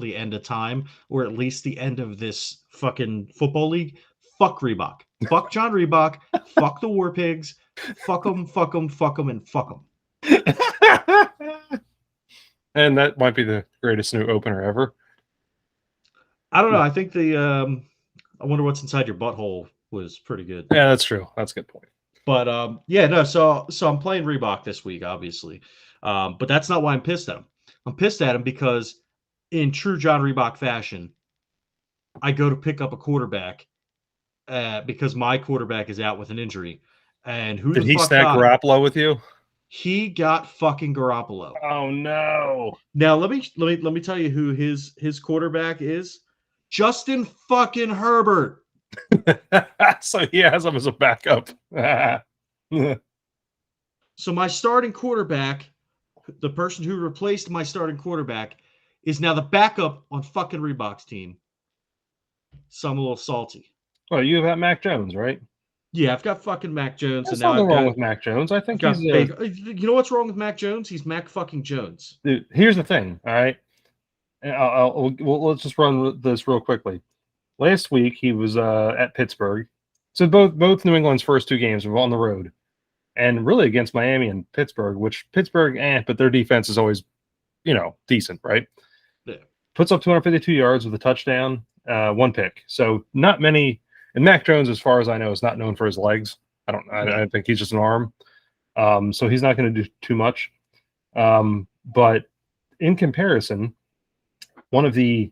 the end of time, or at least the end of this fucking football league, fuck Reebok. Fuck John Reebok. Fuck the War Pigs. Fuck them, fuck them, fuck them, and fuck them. And that might be the greatest new opener ever. I don't know. I think I wonder what's inside your butthole was pretty good. Yeah, that's true. That's a good point. But yeah, no. So I'm playing Reebok this week, obviously. But that's not why I'm pissed at him. I'm pissed at him because, in true John Reebok fashion, I go to pick up a quarterback because my quarterback is out with an injury. And who Did the he fuck stack got him? Garoppolo with you? He got fucking Garoppolo. Oh no! Now let me tell you who his quarterback is. Justin fucking Herbert. So he has him as a backup. So my starting quarterback, the person who replaced my starting quarterback, is now the backup on fucking Reebok's team. So I'm a little salty. Well, you have Mac Jones, right? Yeah, I've got fucking Mac Jones, There's and now nothing wrong with Mac Jones. I I've think he's got Baker. You know what's wrong with Mac Jones? He's Mac fucking Jones. Dude, here's the thing. All right, and let's just run this real quickly. Last week he was at Pittsburgh, so both New England's first two games were on the road, and really against Miami and Pittsburgh, which Pittsburgh, but their defense is always, decent, right? Yeah. Puts up 252 yards with a touchdown, one pick. So not many. And Mac Jones, as far as I know, is not known for his legs. I think he's just an arm. So he's not going to do too much. But in comparison, one of the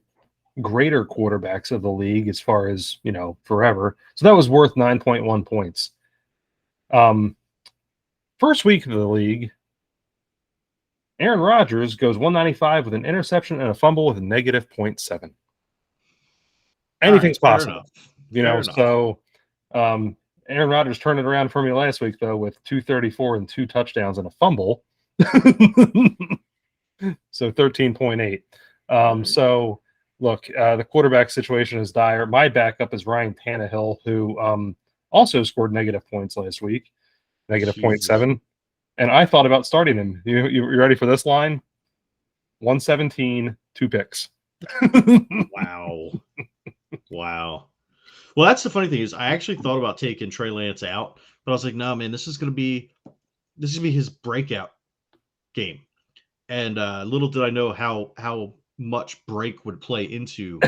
greater quarterbacks of the league, as far as, forever. So that was worth 9.1 points. First week of the league, Aaron Rodgers goes 195 with an interception and a fumble with a negative 0.7. Anything's possible, So Aaron Rodgers turned it around for me last week, though, with 234 and 2 touchdowns and a fumble. So 13.8. So, look, the quarterback situation is dire. My backup is Ryan Tannehill, who also scored negative points last week, negative 0.7. And I thought about starting him. You ready for this line? 117, 2 picks. Wow. Wow. Well, that's the funny thing is I actually thought about taking Trey Lance out, but I was like, no, man, this is gonna be his breakout game. And little did I know how much break would play into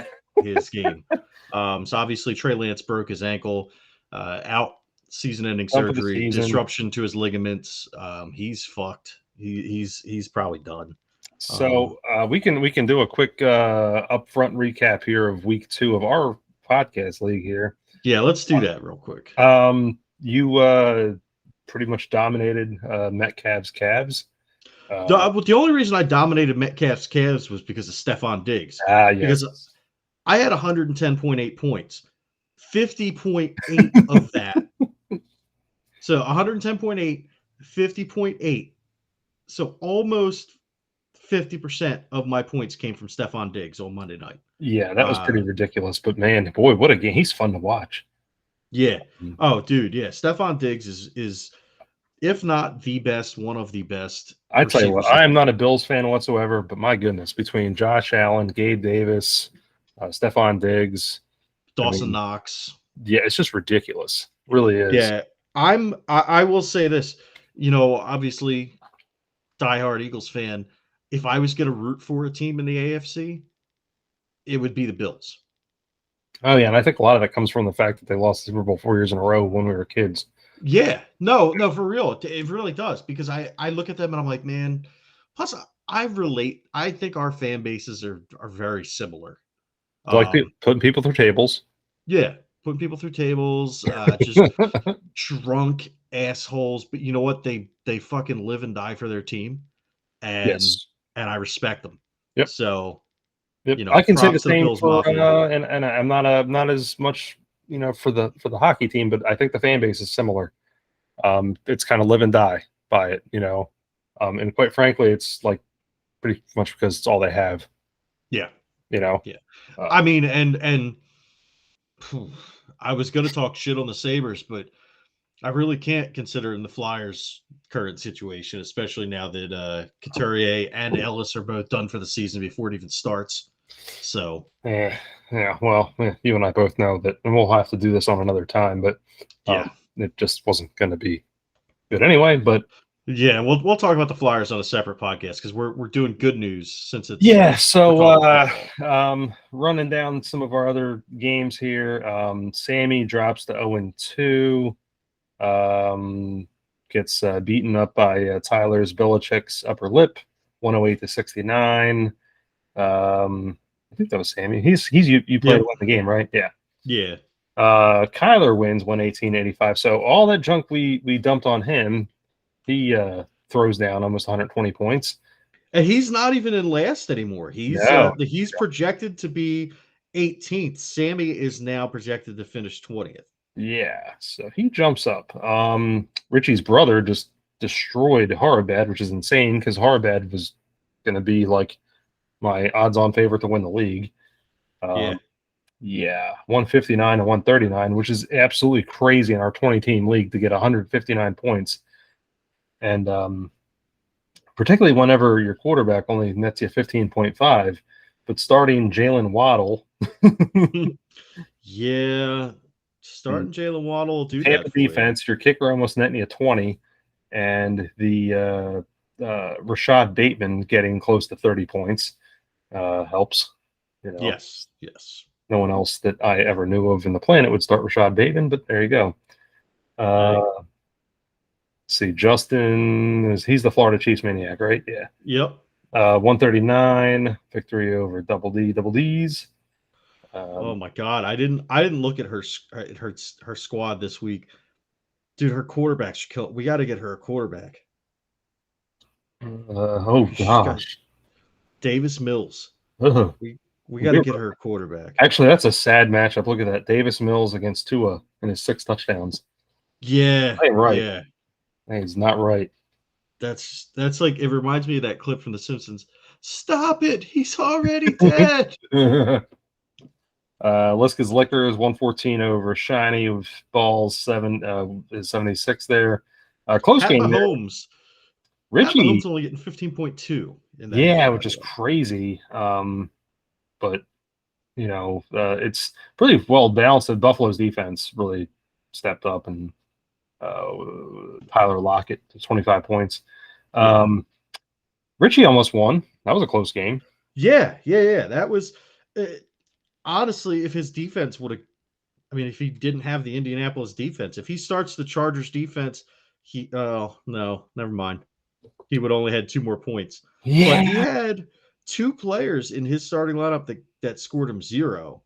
his game. So obviously Trey Lance broke his ankle, out, season-ending surgery, disruption to his ligaments. He's fucked. He's probably done. So we can do a quick upfront recap here of week 2 of our podcast league here. Yeah, let's do that real quick. You pretty much dominated Metcalf's Cavs. The only reason I dominated Metcalf's Cavs was because of Stephon Diggs. Yes. Because I had 110.8 points. 50.8 of that. So 110.8, 50.8. So almost 50% of my points came from Stephon Diggs on Monday night. Yeah, that was pretty ridiculous. But, man, boy, what a game. He's fun to watch. Yeah. Oh, dude, yeah. Stephon Diggs is if not the best, one of the best. I tell you what, I am not a Bills fan whatsoever, but my goodness, between Josh Allen, Gabe Davis, Stephon Diggs, Dawson Knox. Yeah, it's just ridiculous. It really is. Yeah. I will say this, obviously diehard Eagles fan. If I was going to root for a team in the AFC, it would be the Bills. Oh, yeah, and I think a lot of it comes from the fact that they lost the Super Bowl 4 years in a row when we were kids. Yeah. No, for real. It really does, because I look at them and I'm like, man, plus I relate. I think our fan bases are very similar. Like putting people through tables. Yeah, putting people through tables, just drunk assholes. But you know what? They fucking live and die for their team. And I respect them. Yep. So, I can say the same for and I'm not as much for the hockey team, but I think the fan base is similar. It's kind of live and die by it, and quite frankly, it's like pretty much because it's all they have. Yeah. Yeah. I mean, and I was going to talk shit on the Sabres, but I really can't, considering the Flyers' current situation, especially now that Couturier and Ellis are both done for the season before it even starts. So Yeah, well, you and I both know that, and we'll have to do this on another time, but yeah. it just wasn't going to be good anyway. But Yeah, we'll talk about the Flyers on a separate podcast because we're doing good news since yeah, we're so talking football. running down some of our other games here. Sammy drops to 0-2. Gets beaten up by Tyler's Belichick's upper lip, 108-69. I think that was Sammy. You played to Yep. win the game, right? Yeah. Yeah. Kyler wins 118-85. So all that junk we dumped on him, he throws down almost 120 points. And he's not even in last anymore. No. He's projected to be 18th. Sammy is now projected to finish 20th. Yeah, so he jumps up. Richie's brother just destroyed Horribad, which is insane because Horribad was going to be like my odds-on favorite to win the league. Yeah. Yeah, 159 and 139, which is absolutely crazy in our 20-team league to get 159 points. And particularly whenever your quarterback only nets you 15.5, but starting Jalen Waddle. Yeah. Starting Jalen Waddle will do Tampa that for defense, your kicker almost netting you 20, and the Rashad Bateman getting close to 30 points helps. you. Yes. Yes. No one else that I ever knew of in the planet would start Rashad Bateman, but there you go. Right. Let's see, Justin, he's the Florida Chiefs maniac, right? Yeah. Yep. 139 victory over Double D's. Oh my God. I didn't look at her squad this week. Dude, her quarterback should kill. We got to get her a quarterback. Oh gosh, Davis Mills. Ugh. We got to get her a quarterback. Actually, that's a sad matchup. Look at that, Davis Mills against Tua and his 6 touchdowns. Yeah, That ain't right. yeah. That is not right. That's like, it reminds me of that clip from The Simpsons. Stop it! He's already dead. Liska's Liquors 114 over Shiny with balls 76 there. Close Pat game there. Mahomes. Pat Richie, Mahomes only getting 15.2 in that yeah, game, which is crazy. But it's pretty well balanced. That Buffalo's defense really stepped up, and Tyler Lockett 25 points. Richie almost won. That was a close game. Yeah. That was honestly, if his defense would have, if he didn't have the Indianapolis defense, if he starts the Chargers defense, no, never mind. He would only had 2 more points. Yeah. But he had 2 players in his starting lineup that scored him 0.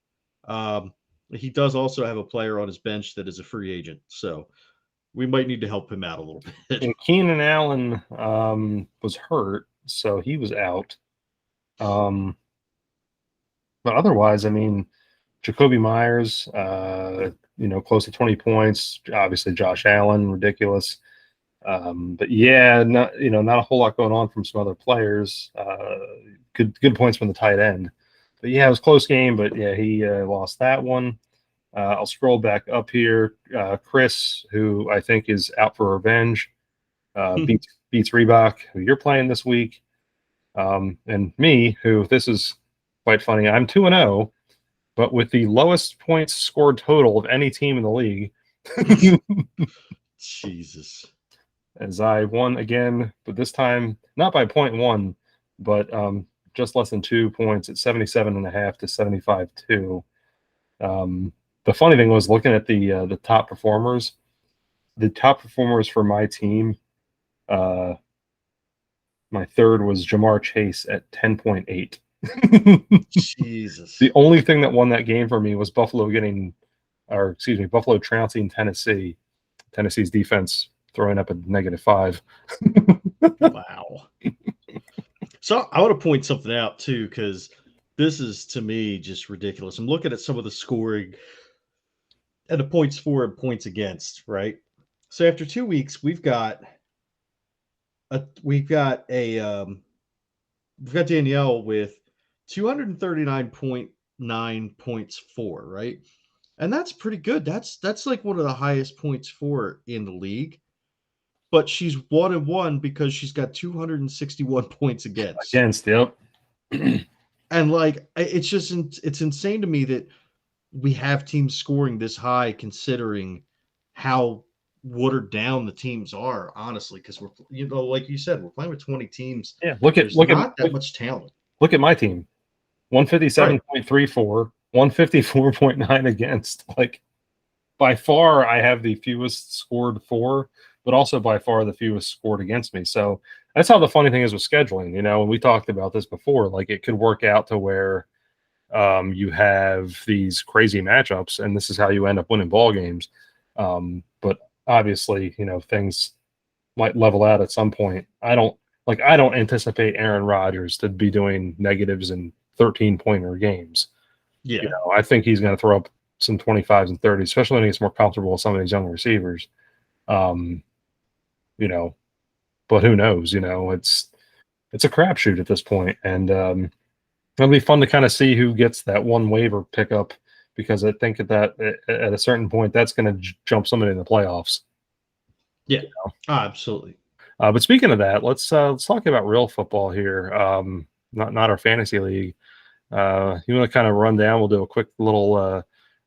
He does also have a player on his bench that is a free agent, so we might need to help him out a little bit. And Keenan Allen was hurt, so he was out. But otherwise, Jacoby Myers, close to 20 points. Obviously, Josh Allen, ridiculous. But yeah, not a whole lot going on from some other players. Good points from the tight end. But yeah, it was a close game. But yeah, he lost that one. I'll scroll back up here. Chris, who I think is out for revenge, beats Rebok, who you're playing this week. And me, who this is quite funny. I'm 2-0, but with the lowest points scored total of any team in the league. Jesus. As I won again, but this time not by 0.1, but just less than 2 points at 77.5 to 75.2. The funny thing was looking at the top performers. The top performers for my team, my third was Jamar Chase at 10.8. Jesus. The only thing that won that game for me was Buffalo trouncing Tennessee. Tennessee's defense throwing up a -5. Wow. So I want to point something out too, because this is, to me, just ridiculous. I'm looking at some of the scoring and the points for and points against, right? So after 2 weeks, we've got Danielle with 239.9 points for, right? And that's pretty good. That's like one of the highest points for in the league. But she's 1-1 because she's got 261 points against. Yep. And like, it's just it's insane to me that we have teams scoring this high, considering how watered down the teams are. Honestly, because we're like you said, we're playing with 20 teams. Yeah, There's not that much talent. look at my team. Right. 157.34, 154.9 against. Like, by far, I have the fewest scored for, but also by far the fewest scored against me. So that's how the funny thing is with scheduling. And we talked about this before. Like, it could work out to where you have these crazy matchups, and this is how you end up winning ball games. But obviously, things might level out at some point. I don't anticipate Aaron Rodgers to be doing negatives in 13-pointer games. Yeah. I think he's going to throw up some 25s and 30s, especially when he gets more comfortable with some of these young receivers. But who knows? It's a crapshoot at this point, and it'll be fun to kind of see who gets that one waiver pickup, because I think at a certain point that's going to jump somebody in the playoffs. Yeah, absolutely. But speaking of that, let's talk about real football here. Not our fantasy league. You want to kind of run down? We'll do a quick little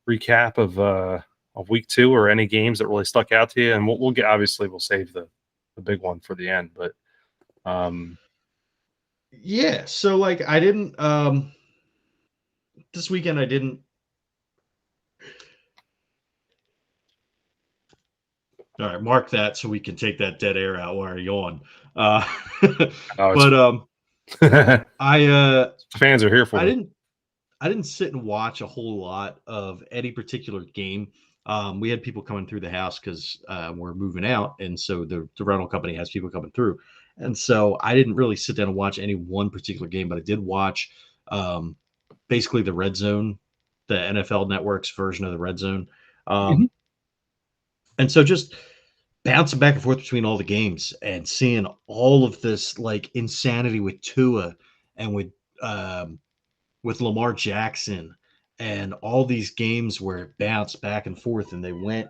recap of week 2 or any games that really stuck out to you, and we'll save the big one for the end. But yeah, so like I didn't this weekend I didn't. All right, mark that so we can take that dead air out while you're on. But fans are here for it. I didn't sit and watch a whole lot of any particular game. We had people coming through the house because we're moving out, and so the rental company has people coming through, and so I didn't really sit down and watch any one particular game, but I did watch basically the Red Zone, the NFL Network's version of the Red Zone. And so just bouncing back and forth between all the games and seeing all of this like insanity with Tua and with Lamar Jackson and all these games where it bounced back and forth and they went,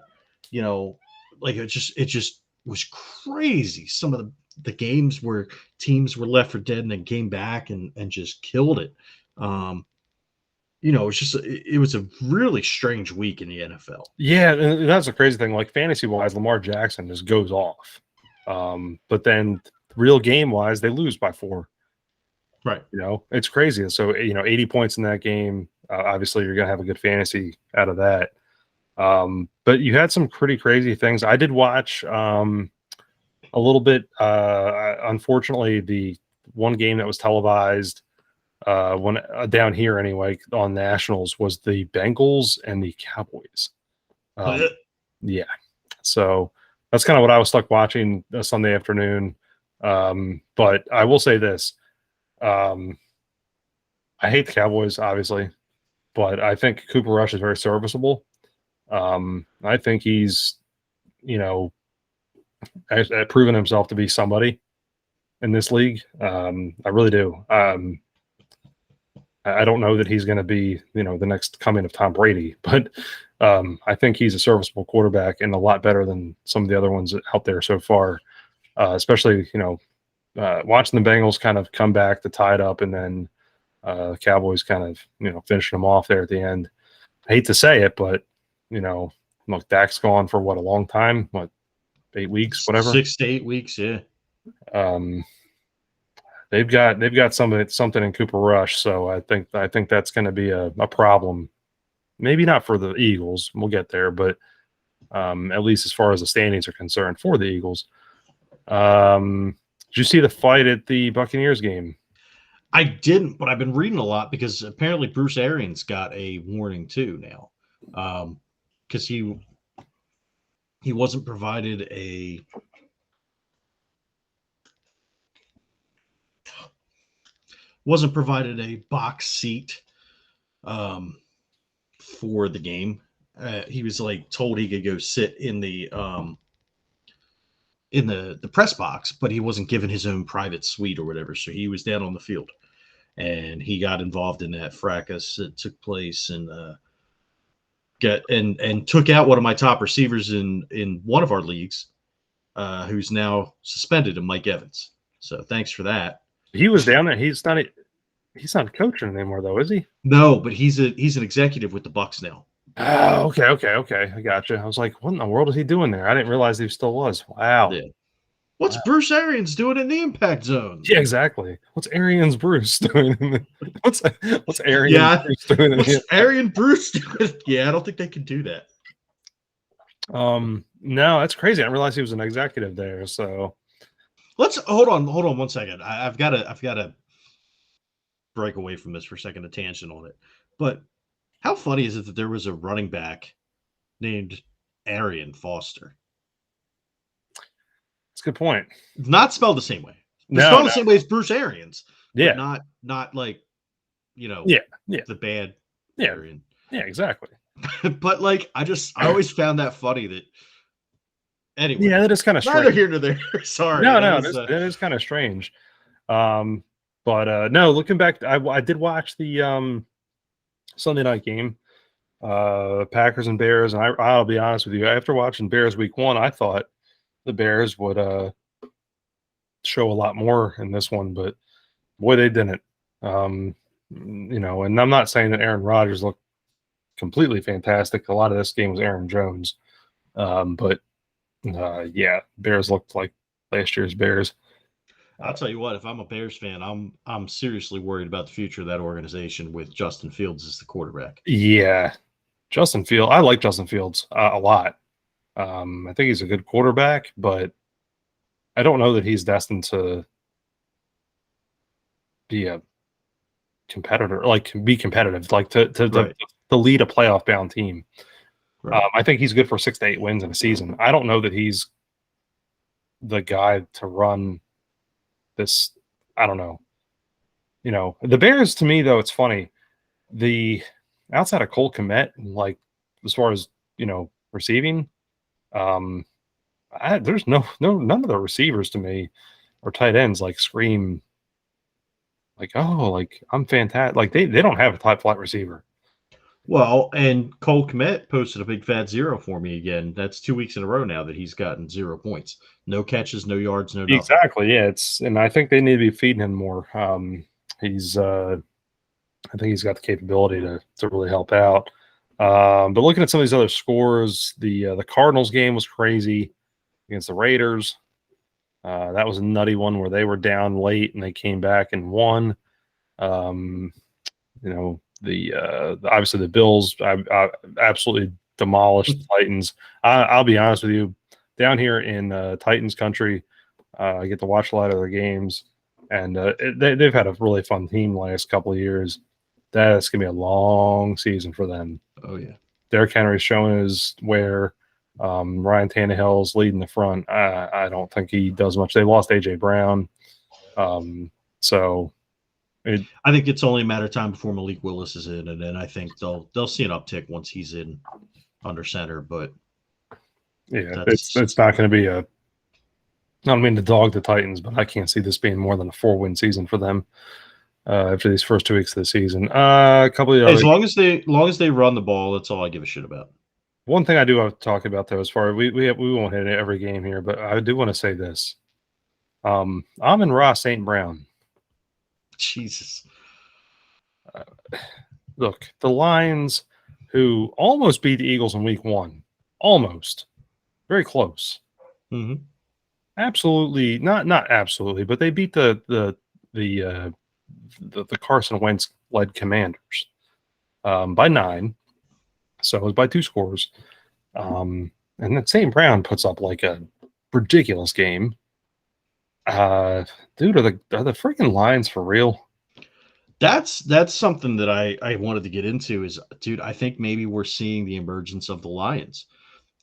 like it just was crazy. Some of the games where teams were left for dead and then came back and just killed it. It was a really strange week in the NFL. Yeah, and that's the crazy thing. Like, fantasy-wise, Lamar Jackson just goes off. But then real game-wise, they lose by 4. Right. It's crazy. So, 80 points in that game. Obviously, you're going to have a good fantasy out of that. But you had some pretty crazy things. I did watch a little bit. Unfortunately, the one game that was televised when down here anyway on nationals was the Bengals and the Cowboys. Yeah, so that's kind of what I was stuck watching Sunday afternoon. But I will say this: I hate the Cowboys, obviously, but I think Cooper Rush is very serviceable. I think he's, proven himself to be somebody in this league. I really do. I don't know that he's going to be, the next coming of Tom Brady, but I think he's a serviceable quarterback and a lot better than some of the other ones out there so far. Especially, watching the Bengals kind of come back to tie it up, and then Cowboys kind of, finishing them off there at the end. I hate to say it, but look, Dak's gone for a long time, 8 weeks, whatever, 6 to 8 weeks, yeah. They've got something in Cooper Rush, so I think that's going to be a problem. Maybe not for the Eagles, we'll get there, but at least as far as the standings are concerned for the Eagles. Did you see the fight at the Buccaneers game? I didn't, but I've been reading a lot because apparently Bruce Arians got a warning too now, because he wasn't provided a box seat for the game. He was like told he could go sit in the press box, but he wasn't given his own private suite or whatever. So he was down on the field, and he got involved in that fracas that took place, and took out one of my top receivers in one of our leagues, who's now suspended, and Mike Evans. So thanks for that. He was down there. He's not. He's not coaching anymore, though, is he? No, but he's an executive with the Bucks now. Oh, okay. I gotcha. I was like, what in the world is he doing there? I didn't realize he still was. Wow. Yeah. What's Bruce Arians doing in the impact zone? Yeah, exactly. What's Arians Bruce doing? What's Arians Yeah. Bruce doing? What's Arian Bruce doing? Yeah, I don't think they can do that. No, that's crazy. I didn't realize he was an executive there. So Let's hold on 1 second. I've got to break away from this for a second, a tangent on it. But how funny is it that there was a running back named Arian Foster? that's a good point. Not spelled the same way. No, spelled the same way as Bruce Arians. Yeah. But not like, yeah. the bad Yeah. Arian. Yeah, exactly. But like, I always found that funny that. Anyway, yeah, that is kind of neither here nor there. Sorry. No, it is kind of strange. But no, looking back, I did watch the Sunday night game, Packers and Bears, and I'll be honest with you, after watching Bears week 1, I thought the Bears would show a lot more in this one, but boy, they didn't. And I'm not saying that Aaron Rodgers looked completely fantastic. A lot of this game was Aaron Jones, but yeah, Bears looked like last year's Bears. I'll tell you what, if I'm a Bears fan, I'm seriously worried about the future of that organization with Justin Fields as the quarterback. Yeah, Justin Fields. I like Justin Fields a lot. I think he's a good quarterback, but I don't know that he's destined to be a competitor, like be competitive, like to lead a playoff bound team. Right. I think he's good for 6 to 8 wins in a season. I don't know that he's the guy to run this. I don't know. The Bears, to me, though, it's funny. The outside of Cole Kmet, like as far as receiving, there's none of the receivers to me or tight ends like scream like, oh, like I'm fantastic. Like they don't have a top flight receiver. Well, and Cole Kmet posted a big fat 0 for me again. That's 2 weeks in a row now that he's gotten 0 points. No catches, no yards, no nothing. Exactly. Yeah. And I think they need to be feeding him more. I think he's got the capability to really help out. But looking at some of these other scores, the Cardinals game was crazy against the Raiders. That was a nutty one where they were down late and they came back and won. Obviously the Bills I absolutely demolished the Titans. I'll be honest with you, down here in Titans country, I get to watch a lot of their games, and they've had a really fun team the last couple of years. That's gonna be a long season for them. Oh yeah, Derrick Henry's showing his where. Ryan Tannehill's leading the front. I don't think he does much. They lost AJ Brown, so. I think it's only a matter of time before Malik Willis is in, and then I think they'll see an uptick once he's in under center. But yeah, it's not going to be I don't mean to dog the Titans, but I can't see this being more than a 4-win season for them after these first 2 weeks of the season. A couple of as long as they run the ball, that's all I give a shit about. One thing I do have to talk about though, as far as we won't hit every game here, but I do want to say this: Amon-Ra St. Brown. Jesus. Look, the Lions, who almost beat the Eagles in week 1, almost, very close. Mm-hmm. Absolutely, not absolutely, but they beat the Carson Wentz led Commanders by 9, so it was by 2 scores. And then St. Brown puts up like a ridiculous game. Dude, are the freaking Lions for real? That's something that I wanted to get into is, dude, I think maybe we're seeing the emergence of the Lions.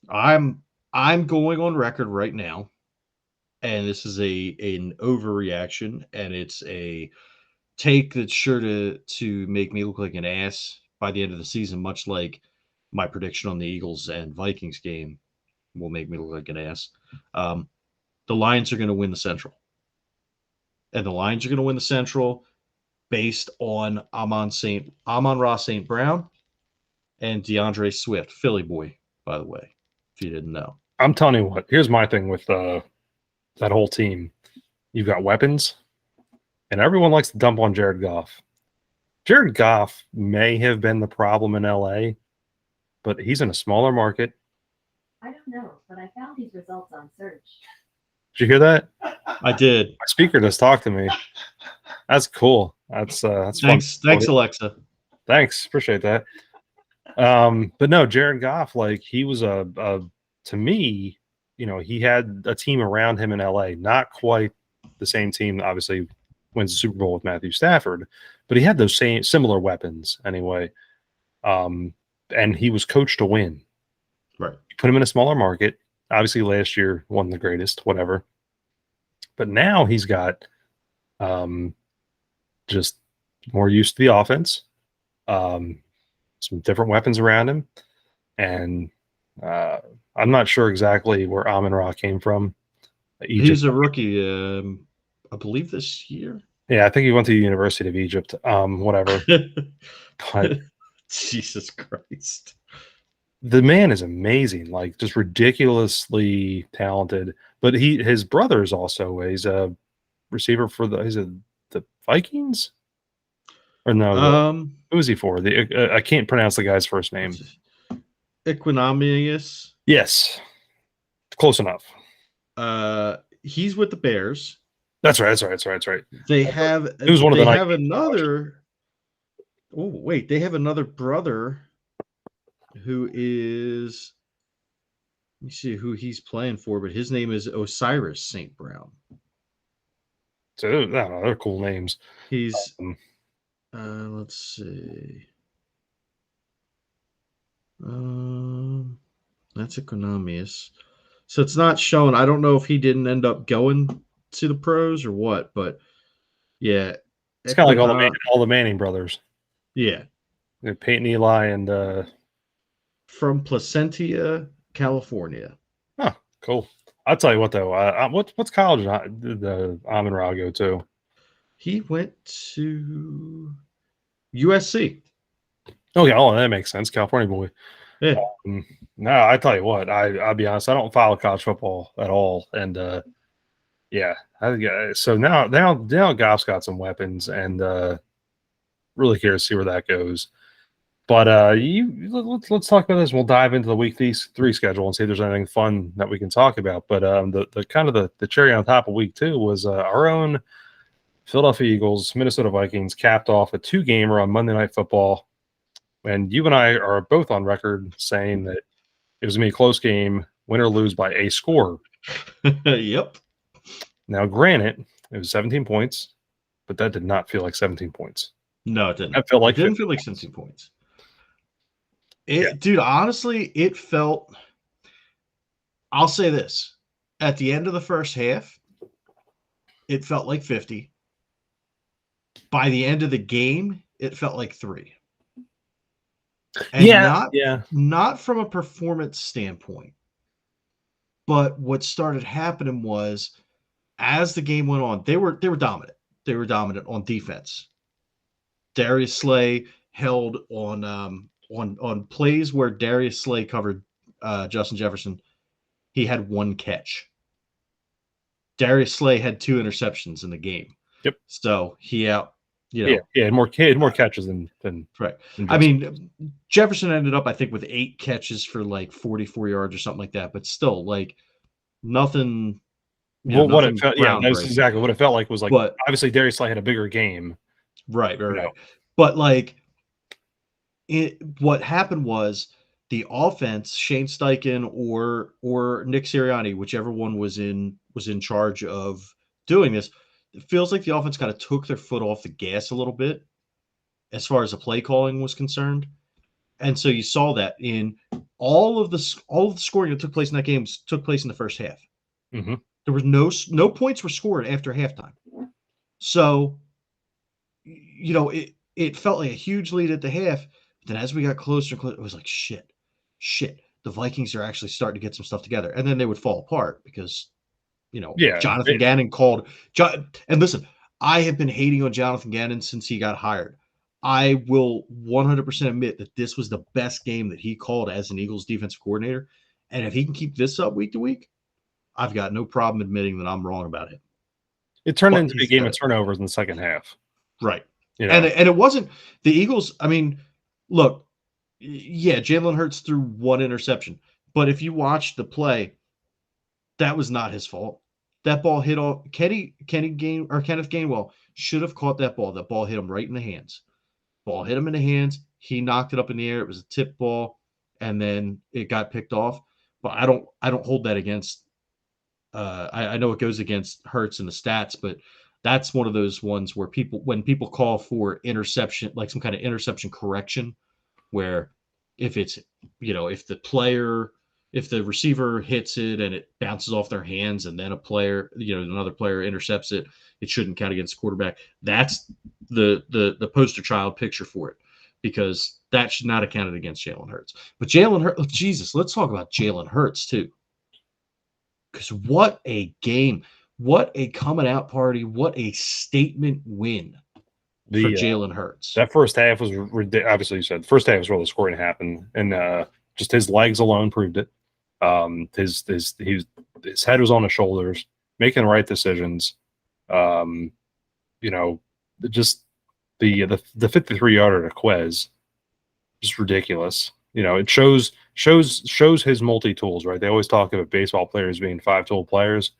I'm going on record right now, and this is an overreaction, and it's a take that's sure to make me look like an ass by the end of the season, much like my prediction on the Eagles and Vikings game will make me look like an ass. The Lions are going to win the Central. And the Lions are going to win the Central based on Amon-Ra St. Brown and DeAndre Swift, Philly boy, by the way, if you didn't know. I'm telling you what, here's my thing with that whole team. You've got weapons, and everyone likes to dump on Jared Goff. Jared Goff may have been the problem in LA, but he's in a smaller market. I don't know, but I found these results on search. Did you hear that? I did. My speaker just talked to me. That's cool. That's fun. Thanks, Alexa. Thanks, appreciate that. But no, Jared Goff, like he was to me, he had a team around him in LA, not quite the same team. Obviously, wins the Super Bowl with Matthew Stafford, but he had those similar weapons anyway. And he was coached to win. Right. Put him in a smaller market. Obviously, last year won the greatest, whatever. But now he's got just more used to the offense, some different weapons around him, and I'm not sure exactly where Amon-Ra came from. He's a rookie, I believe this year. Yeah, I think he went to the University of Egypt. Whatever. But Jesus Christ. The man is amazing, like just ridiculously talented. But his brother is also he's a receiver for the Vikings, or no? Who is he for? I can't pronounce the guy's first name. Equinamius. Yes, close enough. He's with the Bears. That's right. They have. It was one of they the. Have another. Oh wait, they have another brother. Who is, let me see who he's playing for, but his name is Osiris St. Brown. So I don't know, they're cool names. He's let's see. That's Economius. So it's not shown. I don't know if he didn't end up going to the pros or what, but yeah. It's kind of like all the Manning brothers. Yeah. Peyton, Eli, and from Placentia, California. Oh, cool. I'll tell you what, though. What's college did the Amon-Ra go to? He went to USC. Oh, yeah. Oh, that makes sense. California boy. Yeah. No, I tell you what. I'll be honest. I don't follow college football at all, and yeah. So now Goff's got some weapons, and really curious to see where that goes. But let's talk about this. We'll dive into the week 3 schedule and see if there's anything fun that we can talk about. But the kind of the cherry on top of week 2 was our own Philadelphia Eagles, Minnesota Vikings capped off a 2-gamer on Monday Night Football. And you and I are both on record saying that it was going to be a close game, win or lose by a score. Yep. Now, granted, it was 17 points, but that did not feel like 17 points. No, it didn't. That felt like it didn't feel like 17 points. Dude, honestly, it felt. I'll say this: at the end of the first half, it felt like 50. By the end of the game, it felt like 3. And not from a performance standpoint, but what started happening was, as the game went on, they were dominant. They were dominant on defense. Darius Slay held on plays where Darius Slay covered Justin Jefferson. He had 1 catch. Darius Slay had 2 interceptions in the game. Yep. So he out. More catches than right. I mean, Jefferson ended up, I think, with 8 catches for like 44 yards or something like that. But still, like nothing. What it felt, that's exactly what it felt like. Was like, but obviously Darius Slay had a bigger game. Right. But like, what happened was the offense, Shane Steichen or Nick Sirianni, whichever one was in charge of doing this, it feels like the offense kind of took their foot off the gas a little bit as far as the play calling was concerned. And so you saw that in all of the scoring that took place in that game took place in the first half. Mm-hmm. There was no points were scored after halftime. So, it felt like a huge lead at the half. But then as we got closer and closer, it was like, shit. The Vikings are actually starting to get some stuff together. And then they would fall apart because, Jonathan Gannon called. And listen, I have been hating on Jonathan Gannon since he got hired. I will 100% admit that this was the best game that he called as an Eagles defensive coordinator. And if he can keep this up week to week, I've got no problem admitting that I'm wrong about it. It turned into a game of turnovers in the second half. Right. You know, And it wasn't the Eagles. I mean, look, yeah, Jalen Hurts threw one interception, but if you watch the play, that was not his fault. That ball hit all Kenneth Gainwell should have caught that ball. That ball hit him right in the hands. Ball hit him in the hands. He knocked it up in the air. It was a tip ball, and then it got picked off. But I don't hold that against. I know it goes against Hurts and the stats, but that's one of those ones where when people call for interception, like some kind of interception correction, where if it's if the receiver hits it and it bounces off their hands and then another player intercepts it, it shouldn't count against the quarterback. That's the poster child picture for it, because that should not have counted against Jalen Hurts. But Jalen Hurts, Jesus, let's talk about Jalen Hurts too. Because what a game, what a coming out party, what a statement win for Jalen Hurts. That first half was obviously, you said the first half was where the scoring happened, and just his legs alone proved it. His head was on his shoulders, making the right decisions. Just the 53-yarder to Quez, just ridiculous. It shows his multi-tools, right? They always talk about baseball players being 5-tool players.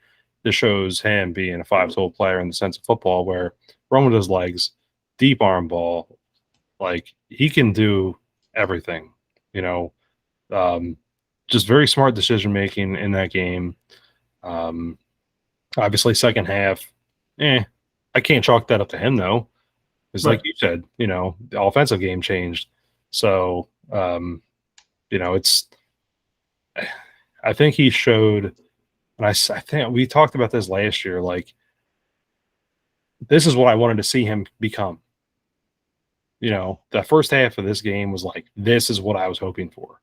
This shows him being a 5-tool player in the sense of football, where run with his legs, deep arm ball, like he can do everything. Just very smart decision making in that game. Obviously, second half, I can't chalk that up to him though. It's right. Like you said, the offensive game changed. So, I think he showed, and I think we talked about this last year, like, this is what I wanted to see him become. The first half of this game was like, this is what I was hoping for.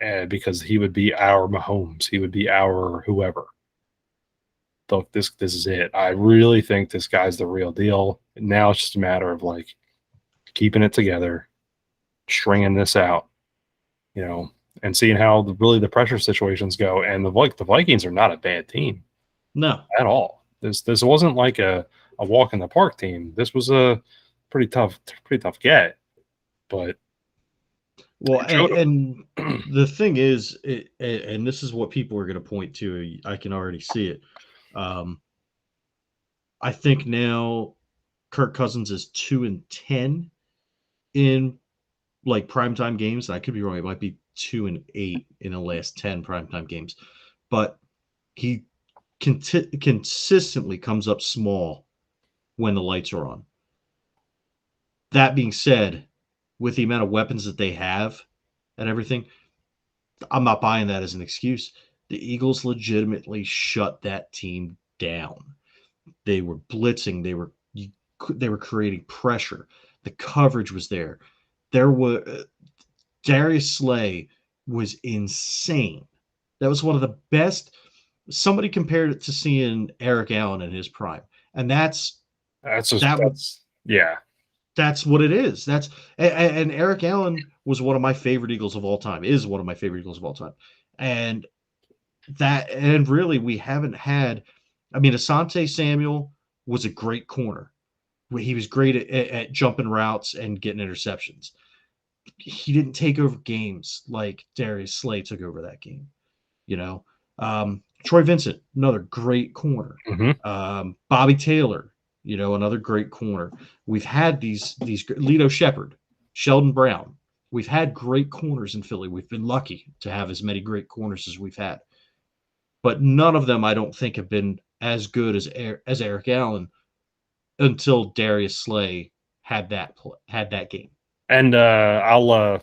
And because he would be our Mahomes, he would be our whoever. So this is it. I really think this guy's the real deal. Now it's just a matter of like keeping it together, stringing this out, and seeing how the pressure situations go. And the Vikings are not a bad team, no, at all. This wasn't like a walk in the park team. This was a pretty tough get, but. Well, and the thing is, and this is what people are going to point to. I can already see it. I think now Kirk Cousins is 2-10 in like primetime games. I could be wrong. It might be 2-8 in the last 10 primetime games, but he consistently comes up small when the lights are on. That being said, with the amount of weapons that they have and everything, I'm not buying that as an excuse. The Eagles legitimately shut that team down. They were blitzing. They were creating pressure. The coverage was there. Darius Slay was insane. That was one of the best. Somebody compared it to seeing Eric Allen in his prime, and that's what it is. And Eric Allen was one of my favorite Eagles of all time. Is one of my favorite Eagles of all time, and really we haven't had. I mean, Asante Samuel was a great corner. He was great at jumping routes and getting interceptions. He didn't take over games like Darius Slay took over that game. Troy Vincent, another great corner. Mm-hmm. Bobby Taylor, another great corner. We've had these Lito Shepherd, Sheldon Brown. We've had great corners in Philly. We've been lucky to have as many great corners as we've had. But none of them, I don't think, have been as good as Eric Allen until Darius Slay had that game. And I'll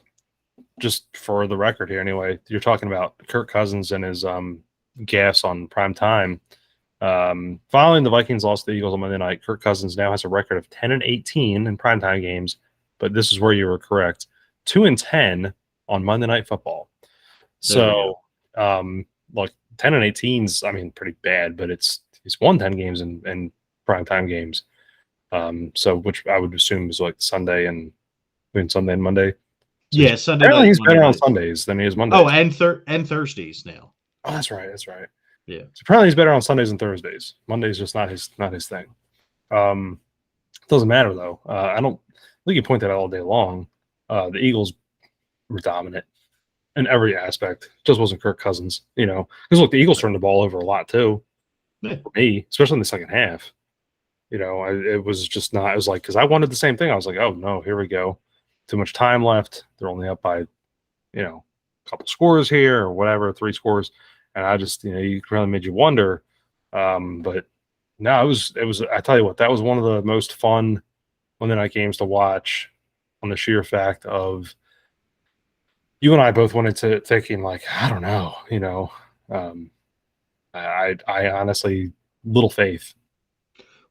just for the record here, anyway, you're talking about Kirk Cousins and his gaffes on prime time. Following the Vikings lost to the Eagles on Monday night, Kirk Cousins now has a record of 10-18 in primetime games. But this is where you were correct: 2-10 on Monday Night Football. So, like 10-18's, I mean, pretty bad, but he's won 10 games in primetime games. So which I would assume is like Sunday and Monday. So yeah, Sunday. Apparently, he's better on Sundays than he is Mondays. Oh, and Thursdays now. Oh, that's right. Yeah. So apparently, he's better on Sundays and Thursdays. Monday's just not his thing. Doesn't matter though. We can point that out all day long. The Eagles were dominant in every aspect. Just wasn't Kirk Cousins, because look, the Eagles turned the ball over a lot too. Yeah. For me, especially in the second half. It was just not. It was like, because I wanted the same thing. I was like, oh no, here we go. Too much time left. They're only up by, a couple scores here or whatever, 3 scores, and I just, you really made you wonder. But no, it was. I tell you what, that was one of the most fun Monday night games to watch, on the sheer fact of you and I both went into thinking like, I don't know, I honestly little faith.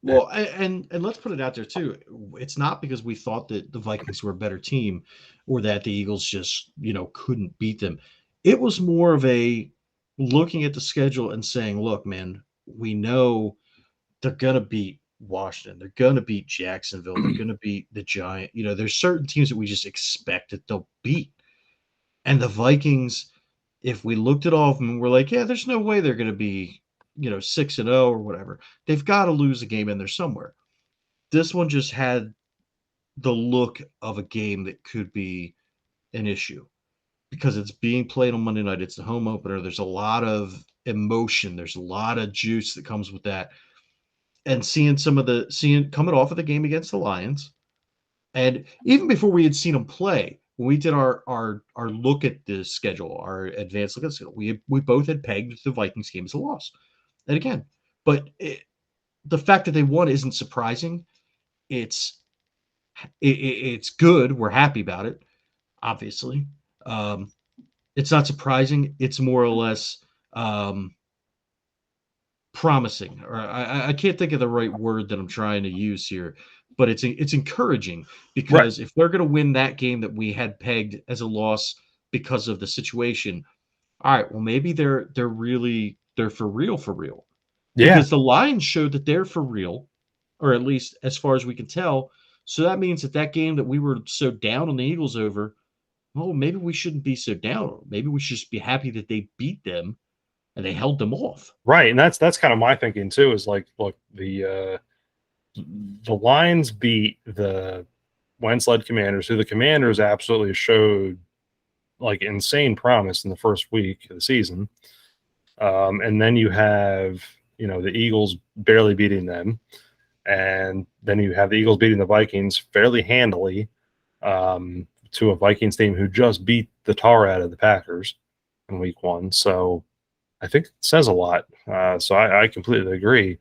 Well, and let's put it out there too. It's not because we thought that the Vikings were a better team or that the Eagles just, couldn't beat them. It was more of a looking at the schedule and saying, look, man, we know they're going to beat Washington. They're going to beat Jacksonville. They're going to beat the Giant. There's certain teams that we just expect that they'll beat. And the Vikings, if we looked at all of them, we're like, yeah, there's no way they're going to be 6-0 or whatever. They've got to lose a game in there somewhere. This one just had the look of a game that could be an issue because it's being played on Monday night. It's the home opener. There's a lot of emotion. There's a lot of juice that comes with that. And seeing coming off of the game against the Lions, and even before we had seen them play, when we did our look at the schedule, our advanced look at the schedule, we both had pegged the Vikings game as a loss. And again, but the fact that they won isn't surprising. It's good. We're happy about it. Obviously, it's not surprising. It's more or less promising. Or I can't think of the right word that I'm trying to use here, but it's encouraging because if they're going to win that game that we had pegged as a loss because of the situation, all right, well maybe they're for real. Yeah. Because the Lions showed that they're for real, or at least as far as we can tell. So that means that game that we were so down on the Eagles over, well, maybe we shouldn't be so down. Maybe we should just be happy that they beat them and they held them off. Right, and that's kind of my thinking too. Is like, look, the Lions beat the Wentz-led Commanders, who the Commanders absolutely showed like insane promise in the first week of the season, and then you have the Eagles barely beating them, and then you have the Eagles beating the Vikings fairly handily, to a Vikings team who just beat the tar out of the Packers in week 1. So I think it says a lot. So I completely agree.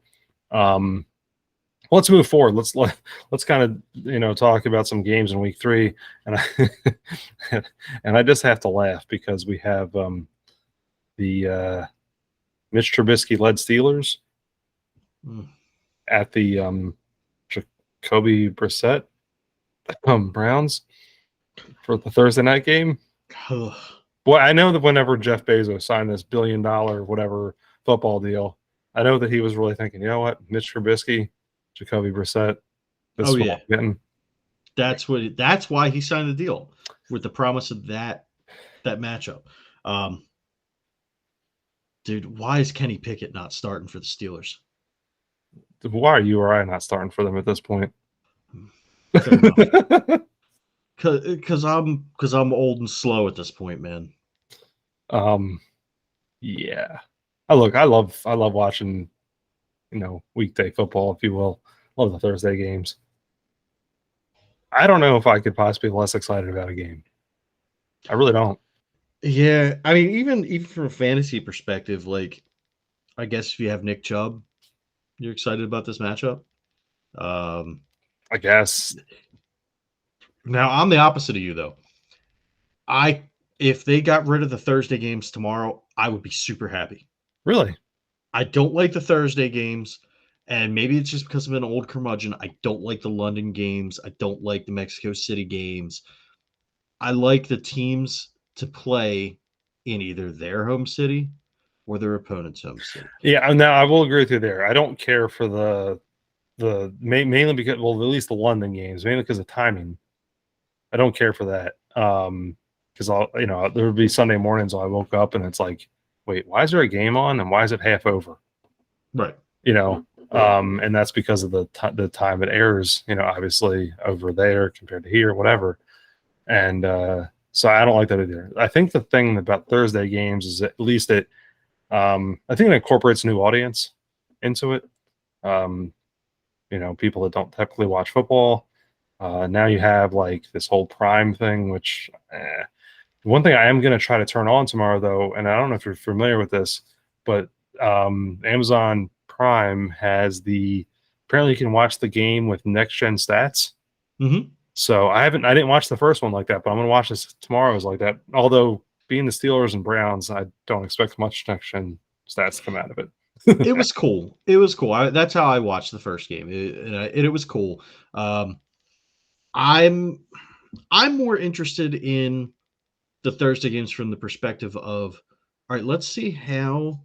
Let's move forward. Let's kind of talk about some games in week 3, and I just have to laugh because we have the Mitch Trubisky led Steelers at the Jacoby Brissett Browns for the Thursday night game. Well, I know that whenever Jeff Bezos signed this $1 billion whatever football deal, I know that he was really thinking, you know what, Mitch Trubisky, Jacoby Brissett. That's why he signed the deal with the promise of that matchup. Dude, why is Kenny Pickett not starting for the Steelers? Why are you or I not starting for them at this point? Because I'm old and slow at this point, man. Yeah. I love watching, weekday football, if you will. Love the Thursday games. I don't know if I could possibly be less excited about a game. I really don't. Yeah, I mean, even from a fantasy perspective, like, I guess if you have Nick Chubb, you're excited about this matchup. I guess. Now, I'm the opposite of you, though. If they got rid of the Thursday games tomorrow, I would be super happy. Really? I don't like the Thursday games, and maybe it's just because I'm an old curmudgeon. I don't like the London games. I don't like the Mexico City games. I like the teams to play in either their home city or their opponent's home city. Yeah, now I will agree with you there. I don't care for the mainly because, well, at least the London games, mainly because of timing. I don't care for that. Because there would be Sunday mornings when I woke up and it's like, wait, why is there a game on and why is it half over? Right. And that's because of the time it airs, obviously over there compared to here, whatever. And so I don't like that either. I think the thing about Thursday games is at least I think it incorporates a new audience into it. People that don't typically watch football. Now you have like this whole Prime thing, which one thing I am going to try to turn on tomorrow, though, and I don't know if you're familiar with this, but Amazon Prime has apparently you can watch the game with next gen stats. Mm-hmm. So I didn't watch the first one like that, but I'm going to watch this tomorrow's like that. Although being the Steelers and Browns, I don't expect much next gen stats to come out of it. It was cool. It was cool. That's how I watched the first game, it was cool. I'm more interested in the Thursday games from the perspective of, all right, let's see how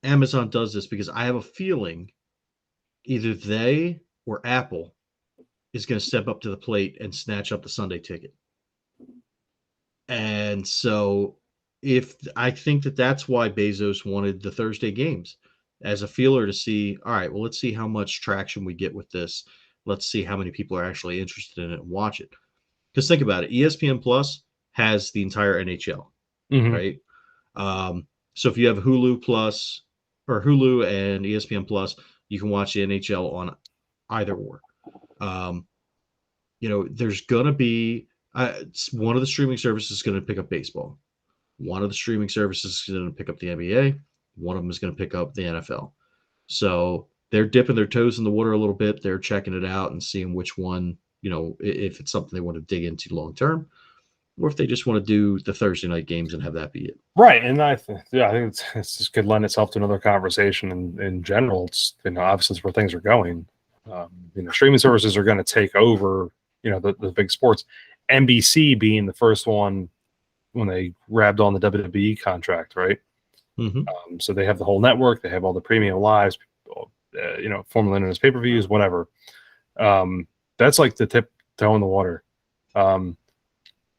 Amazon does this, because I have a feeling either they or Apple is going to step up to the plate and snatch up the Sunday ticket. And so I think that's why Bezos wanted the Thursday games as a feeler to see, all right, well, let's see how much traction we get with this. Let's see how many people are actually interested in it and watch it. Because think about it, ESPN Plus has the entire NHL, right? So if you have Hulu Plus or Hulu and ESPN Plus, you can watch the NHL on either or. There's going to be one of the streaming services is going to pick up baseball. One of the streaming services is going to pick up the NBA. One of them is going to pick up the NFL. So they're dipping their toes in the water a little bit. They're checking it out and seeing which one, if it's something they want to dig into long term, or if they just want to do the Thursday night games and have that be it. Right. And I think it's just could lend itself to another conversation in general. It's, obviously it's where things are going. Streaming services are going to take over, the big sports. NBC being the first one when they grabbed on the WWE contract, right? Mm-hmm. So they have the whole network. They have all the premium lives, formerly known as pay-per-views, whatever. That's like the toe in the water. Can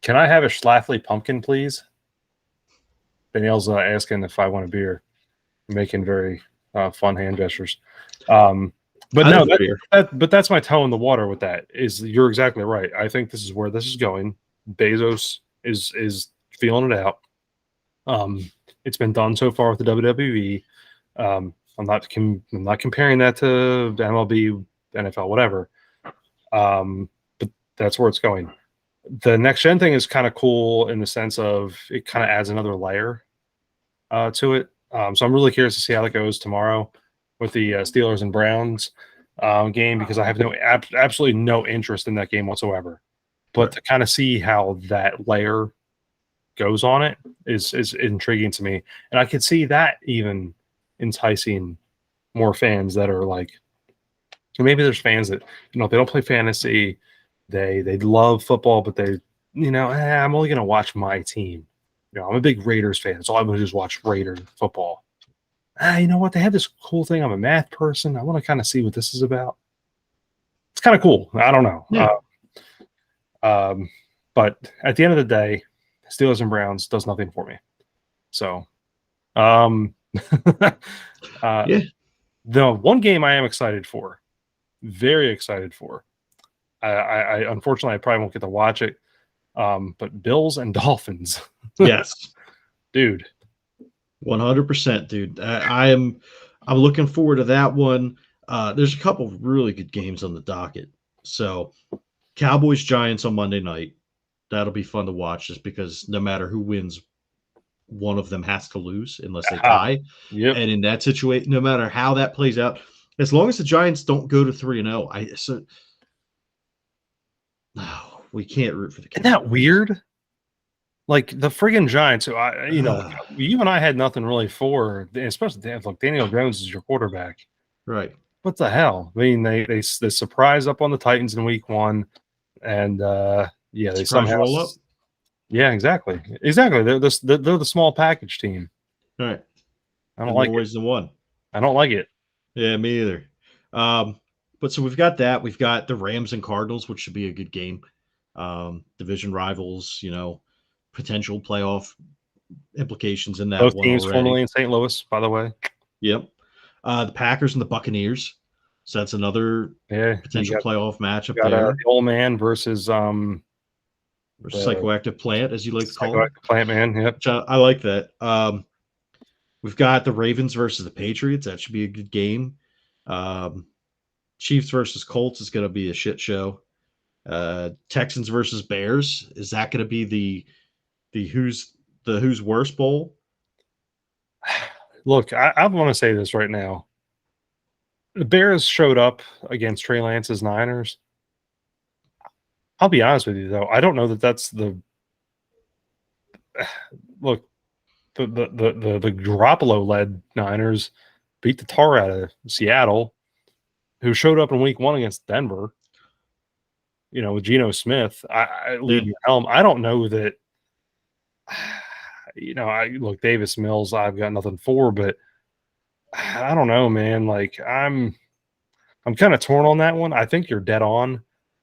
I have a Schlafly pumpkin, please? Danielle's asking if I want a beer, making very fun hand gestures. But no, but that's my toe in the water with that. You're exactly right. I think this is where this is going. Bezos is feeling it out. It's been done so far with the WWE. I'm not comparing that to MLB, NFL, whatever. But that's where it's going. The next gen thing is kind of cool in the sense of it kind of adds another layer to it. So I'm really curious to see how that goes tomorrow with the Steelers and Browns game, because I have absolutely no interest in that game whatsoever. But to kind of see how that layer goes on it is intriguing to me, and I could see that even enticing more fans that are like, maybe there's fans that they don't play fantasy, they love football, but they I'm only going to watch my team. I'm a big Raiders fan, so I'm going to just watch Raiders football. You know what? They have this cool thing. I'm a math person. I want to kind of see what this is about. It's kind of cool. I don't know. Yeah. But at the end of the day, Steelers and Browns does nothing for me. So, yeah. The one game I am excited for, very excited for. I unfortunately I probably won't get to watch it. But Bills and Dolphins. Yes. Dude. 100%, dude. I'm looking forward to that one. There's a couple of really good games on the docket. So Cowboys Giants on Monday night. That'll be fun to watch, just because no matter who wins, one of them has to lose unless they tie. Yep. And in that situation, no matter how that plays out, as long as the Giants don't go to 3-0, we can't root for the Cowboys. Isn't that weird? Like the friggin' Giants, who you and I had nothing really for, especially like Daniel Jones is your quarterback, right? What the hell? I mean, they surprised up on the Titans in week 1, and they somehow roll up. Yeah, exactly. They're the small package team. All right. I don't like always it. The one. I don't like it. Yeah, me either. But so we've got that. We've got the Rams and Cardinals, which should be a good game. Division rivals, potential playoff implications in that. Both one teams already. formerly in St. Louis, by the way. Yep. The Packers and the Buccaneers. So that's another Yeah, potential playoff matchup got there. the old man versus Or psychoactive plant, as you like to call it. Plant man. Yep. Which I like that. We've got the Ravens versus the Patriots. That should be a good game. Chiefs versus Colts is going to be a shit show. Texans versus Bears, is that going to be the who's worse bowl? Look, I want to say this right now. The Bears showed up against Trey Lance's Niners. I'll be honest with you, though. I don't know that that's the look. The Garoppolo-led Niners beat the tar out of Seattle, who showed up in Week 1 against Denver. You know, with Geno Smith, I leading the helm. I don't know that. You know, look, Davis Mills, I've got nothing for, but I don't know, man. Like I'm kind of torn on that one. I think you're dead on.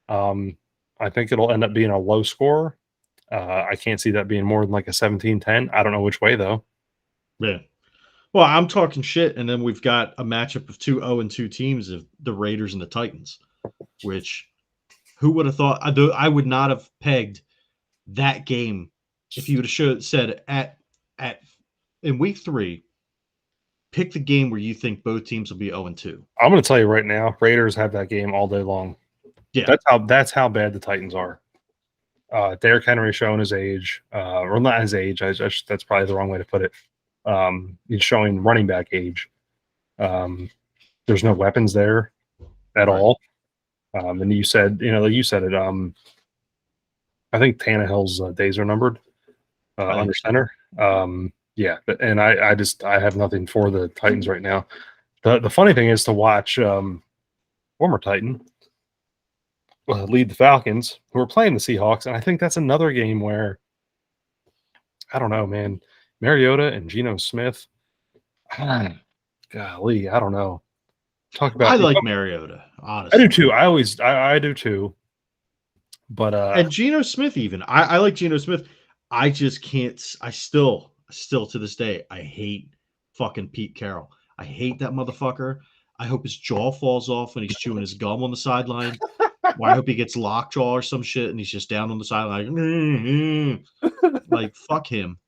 I think it'll end up being a low score. I can't see that being more than like a 17-10. I don't know which way though. Yeah. Well, I'm talking shit, and then we've got a matchup of 2-0-2 teams of the Raiders and the Titans, which who would have thought? I would not have pegged that game if you would have said at in week 3, pick the game where you think both teams will be 0-2. I'm going to tell you right now, Raiders have that game all day long. Yeah, that's how bad the Titans are. Derrick Henry showing his age, or not his age. That's probably the wrong way to put it. He's showing running back age. There's no weapons there at all. And you said it. I think Tannehill's days are numbered under center. Yeah, and I have nothing for the Titans right now. The funny thing is to watch former Titan lead the Falcons, who are playing the Seahawks, and I think that's another game where I don't know, man. Mariota and Geno Smith. Golly, I don't know. Talk about. I like Mariota, honestly. I do too. I do too. But and Geno Smith, even I like Geno Smith. I just can't. I still to this day, I hate fucking Pete Carroll. I hate that motherfucker. I hope his jaw falls off when he's chewing his gum on the sideline. Or I hope he gets lockjaw or some shit and he's just down on the sideline. Like, fuck him.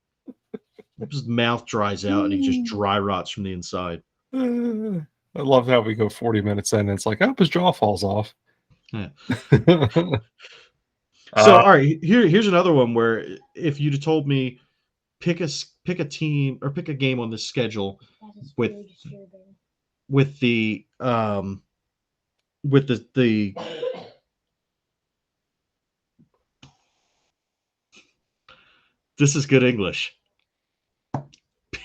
His mouth dries out and he just dry rots from the inside. I love how we go 40 minutes in and it's like, I hope his jaw falls off. Yeah. So, all right, here's another one where if you'd have told me pick a team or pick a game on this schedule with the this is good English.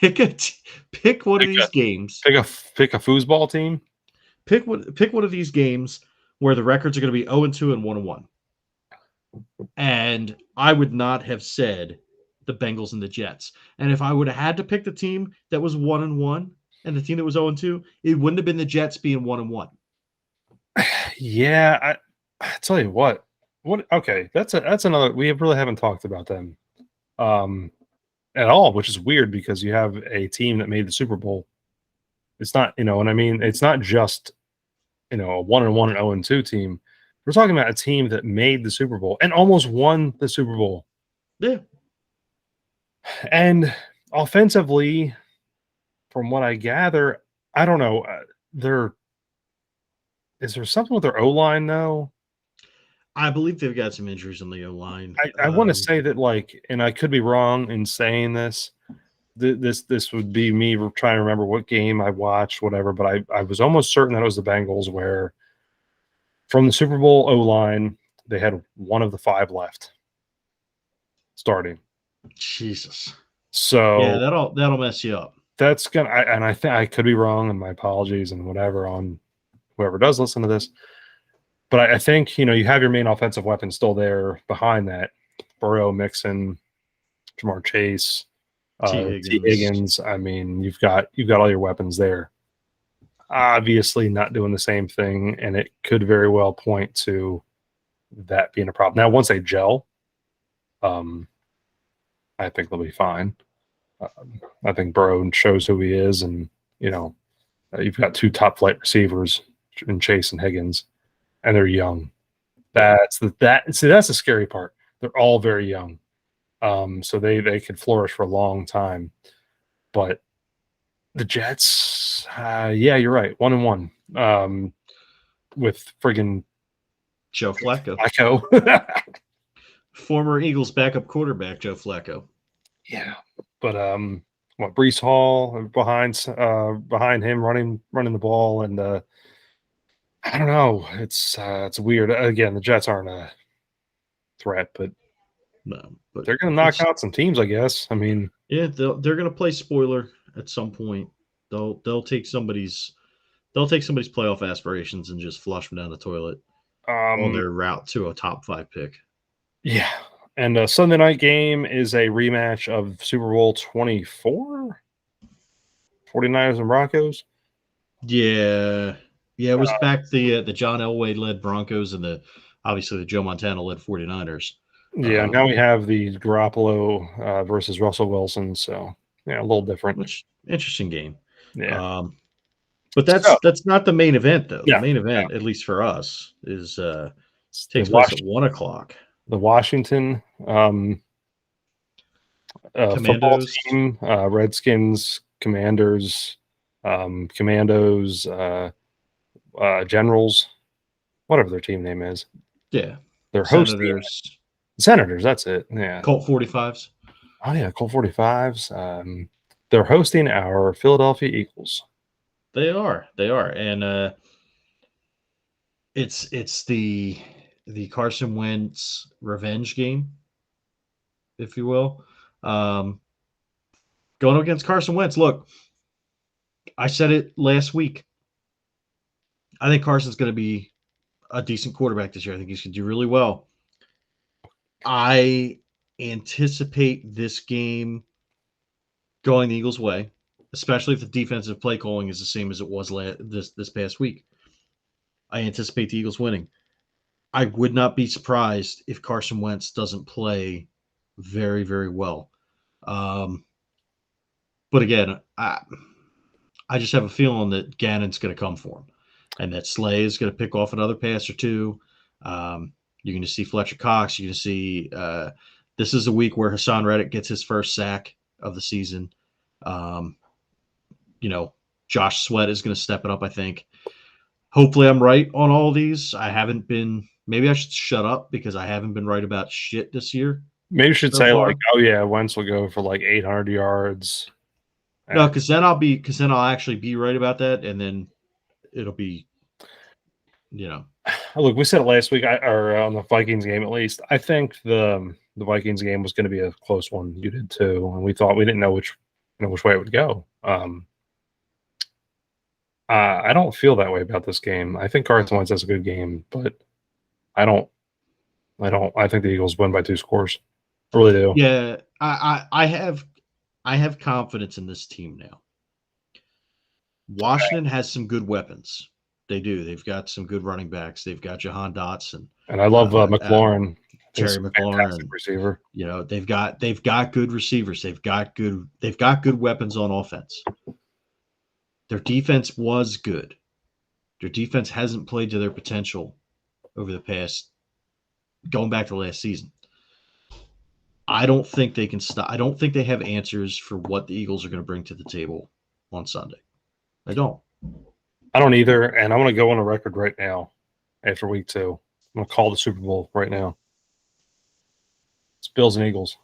Pick one of these games. Pick a foosball team. Pick one of these games where the records are going to be 0-2 and 1-1. And I would not have said the Bengals and the Jets. And if I would have had to pick the team that was 1-1 and the team that was 0-2, it wouldn't have been the Jets being 1-1. Yeah, I tell you what. Okay, that's another. We really haven't talked about them at all, which is weird because you have a team that made the Super Bowl. It's not, you know what I mean? It's not just, a 1-1 and 0-2 team. We're talking about a team that made the Super Bowl and almost won the Super Bowl. Yeah. And offensively, from what I gather, I don't know. Is there something with their O-line though? I believe they've got some injuries on the O-line. I want to say that, like, and I could be wrong in saying this. This would be me trying to remember what game I watched, whatever. But I was almost certain that it was the Bengals, where from the Super Bowl O-line they had one of the 5 left starting. Jesus. So yeah, that'll mess you up. That's gonna. I think I could be wrong, and my apologies and whatever on whoever does listen to this. But I think, you have your main offensive weapon still there behind that. Burrow, Mixon, Jamar Chase, T. Higgins. I mean, you've got all your weapons there. Obviously not doing the same thing, and it could very well point to that being a problem. Now, once they gel, I think they'll be fine. I think Burrow shows who he is, and, You've got 2 top flight receivers in Chase and Higgins, and they're young. That's the scary part. They're all very young. So they could flourish for a long time. But the Jets, yeah, you're right. 1-1. With friggin' Joe Flacco. Former Eagles backup quarterback, Joe Flacco. Yeah. But Brees Hall behind him running the ball, and I don't know. It's weird. Again, the Jets aren't a threat, but no, but they're going to knock out some teams, I guess. I mean, yeah, they're going to play spoiler at some point. They'll take somebody's playoff aspirations and just flush them down the toilet on their route to a top 5 pick. Yeah. And a Sunday night game is a rematch of Super Bowl 24, 49ers and Broncos. Yeah. Yeah, it was back the John Elway led Broncos and obviously the Joe Montana led 49ers. Yeah, now we have the Garoppolo versus Russell Wilson, so yeah, a little different. Which interesting game. Yeah. But that's not the main event though. Yeah, the main event, at least for us, is takes the place at 1 o'clock. The Washington football team, Redskins, Commanders, Commandos, Generals, whatever their team name is. Yeah. They're hosting Senators, that's it. Yeah. Colt 45s. Oh yeah, Colt 45s. They're hosting our Philadelphia Eagles. They are. And it's the Carson Wentz revenge game, if you will. Going up against Carson Wentz. Look, I said it last week. I think Carson's going to be a decent quarterback this year. I think he's going to do really well. I anticipate this game going the Eagles' way, especially if the defensive play calling is the same as it was this past week. I anticipate the Eagles winning. I would not be surprised if Carson Wentz doesn't play very, very well. But again, I just have a feeling that Gannon's going to come for him and that Slay is going to pick off another pass or two. You're going to see Fletcher Cox. You're going to see this is a week where Hassan Reddick gets his first sack of the season. Josh Sweat is going to step it up, I think. Hopefully I'm right on all these. I haven't been – maybe I should shut up because I haven't been right about shit this year. Maybe you should say like, oh yeah, Wentz will go for like 800 yards. No, because then I'll actually be right about that, and then it'll be, Look, we said it last week, or on the Vikings game at least. I think the Vikings game was going to be a close one. You did too, and we didn't know which way it would go. I don't feel that way about this game. I think Carson Wentz has a good game, but I think the Eagles win by 2 scores. I really do. Yeah, I have confidence in this team now. Washington has some good weapons. They do. They've got some good running backs. They've got Jahan Dotson. And I love McLaurin. Terry McLaurin, receiver. They've got good receivers. They've got good weapons on offense. Their defense was good. Their defense hasn't played to their potential over the past, going back to last season. I don't think they can stop. I don't think they have answers for what the Eagles are going to bring to the table on Sunday. I don't either. And I'm going to go on a record right now after week 2. I'm going to call the Super Bowl right now. It's Bills and Eagles.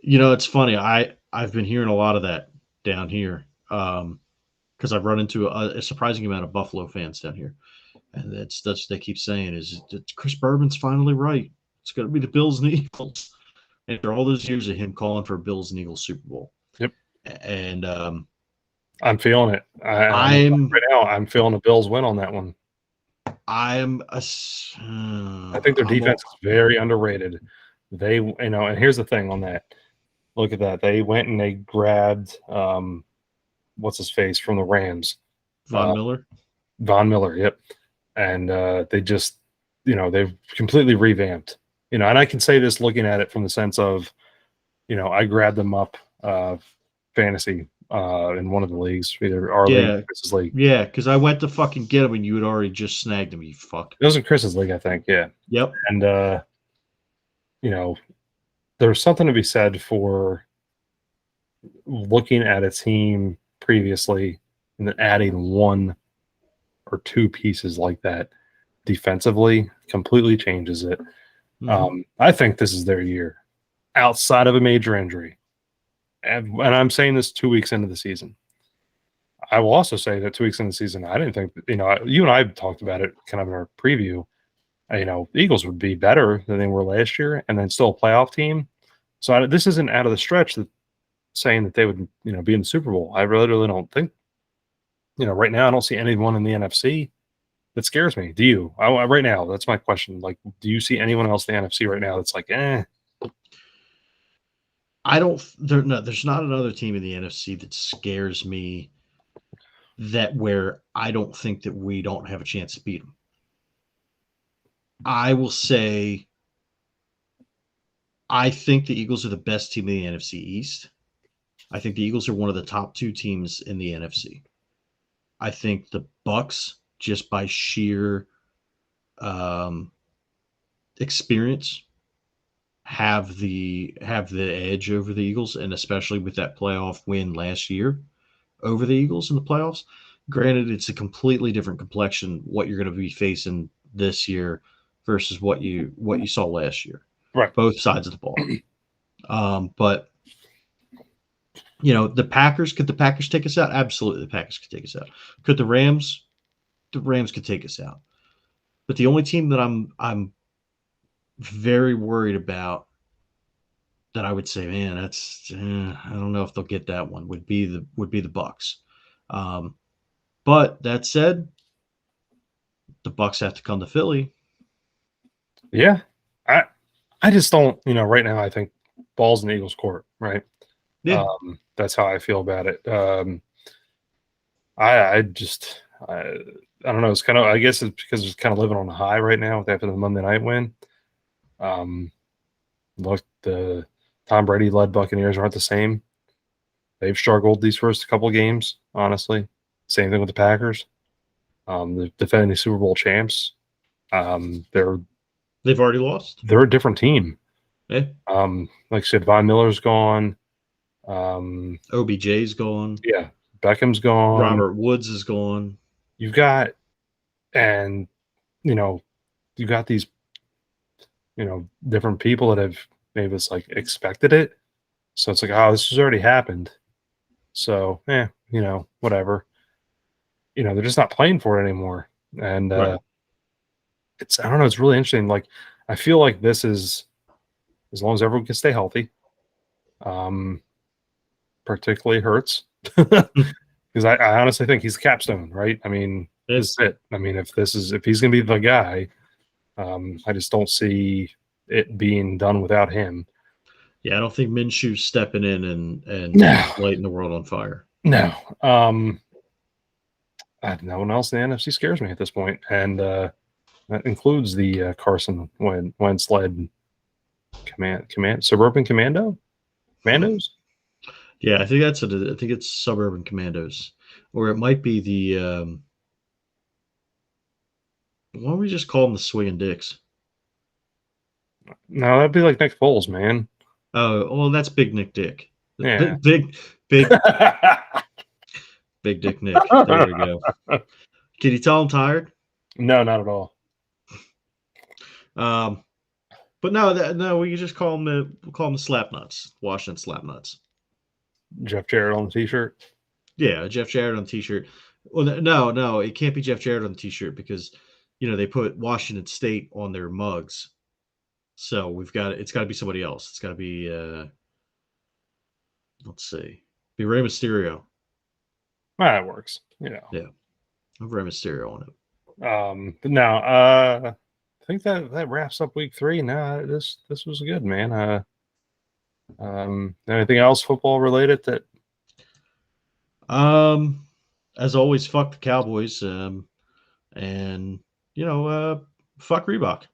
It's funny. I've been hearing a lot of that down here because I've run into a surprising amount of Buffalo fans down here. And that's what they keep saying is that Chris Bourbon's finally right. It's going to be the Bills and the Eagles. After all those years of him calling for Bills and Eagles Super Bowl. Yep. And I'm feeling it. I'm feeling the Bills win on that one. I think their defense is very underrated. They, and here's the thing on that. Look at that. They went and they grabbed what's his face from the Rams. Von Miller. Von Miller, yep. And they just, they've completely revamped. And I can say this looking at it from the sense of, I grabbed them up fantasy in one of the leagues, either our league Yeah. or Chris's league. Yeah, because I went to fucking get him and you had already just snagged him, you fuck. It was in Chris's league, I think. Yeah. Yep. And, there's something to be said for looking at a team previously and then adding one or two pieces like that defensively completely changes it. I think this is their year outside of a major injury. And I'm saying this 2 weeks into the season. I will also say that 2 weeks into the season, I didn't think, you and I talked about it kind of in our preview. The Eagles would be better than they were last year and then still a playoff team. So this isn't out of the stretch that saying that they would, be in the Super Bowl. I really don't think, right now I don't see anyone in the NFC that scares me. Do you? Right now, that's my question. Like, do you see anyone else in the NFC right now that's like, I don't. There's not another team in the NFC that scares me. Where I don't think that we don't have a chance to beat them. I will say, I think the Eagles are the best team in the NFC East. I think the Eagles are one of the top two teams in the NFC. I think the Bucks, just by sheer experience, have the edge over the Eagles, and especially with that playoff win last year over the Eagles in the playoffs. Granted, it's a completely different complexion what you're going to be facing this year versus what you saw last year. Right. Both sides of the ball. But the Packers, could the Packers take us out? Absolutely, the Packers could take us out. Could the Rams? The Rams could take us out. But the only team that I'm very worried about, that I would say, man, that's I don't know if they'll get that one, would be the Bucks. But that said, the Bucks have to come to Philly. Yeah, I just don't. Right now, I think ball's in the Eagles' court. Right. Yeah. That's how I feel about it. I don't know. It's kind of, I guess it's because it's kind of living on a high right now after the Monday night win. Look, the Tom Brady led Buccaneers aren't the same. They've struggled these first couple games, honestly. Same thing with the Packers. The defending the Super Bowl champs. They've already lost. They're a different team. Yeah. Like I said, Von Miller's gone. OBJ's gone. Yeah. Beckham's gone. Robert Woods is gone. You've got, and you got these, different people that have maybe it's like expected it. So it's like, oh, this has already happened. So, whatever. They're just not playing for it anymore. And Right. I don't know, it's really interesting. Like, I feel like this is, as long as everyone can stay healthy, particularly Hurts, because I honestly think he's the capstone, right? I mean, this is it. I mean, if he's going to be the guy, I just don't see it being done without him. Yeah, I don't think Minshew's stepping in and No. lighting the world on fire. No. No one else in the NFC scares me at this point, and that includes the Carson Wentz led Suburban Commandos. Yeah, I think I think it's Suburban Commandos, or it might be the. Why don't we just call them the Swinging Dicks? No, that'd be like Nick Foles, man. Oh, well, that's Big Nick Dick. Yeah. Big Dick Nick. There we go. Can you tell I'm tired? No, not at all. But no, we can just call them the Slap Nuts, Washington Slap Nuts. Jeff Jarrett on the t-shirt. Yeah, Jeff Jarrett on the t-shirt. Well, no, it can't be Jeff Jarrett on the t-shirt because they put Washington State on their mugs. So it's got to be somebody else. It's got to be let's see, be Rey Mysterio. That works. Yeah, have Rey Mysterio on it. But no, I think that wraps up week 3. No, this was good, man. Anything else football related that? As always, fuck the Cowboys. And fuck Rebok.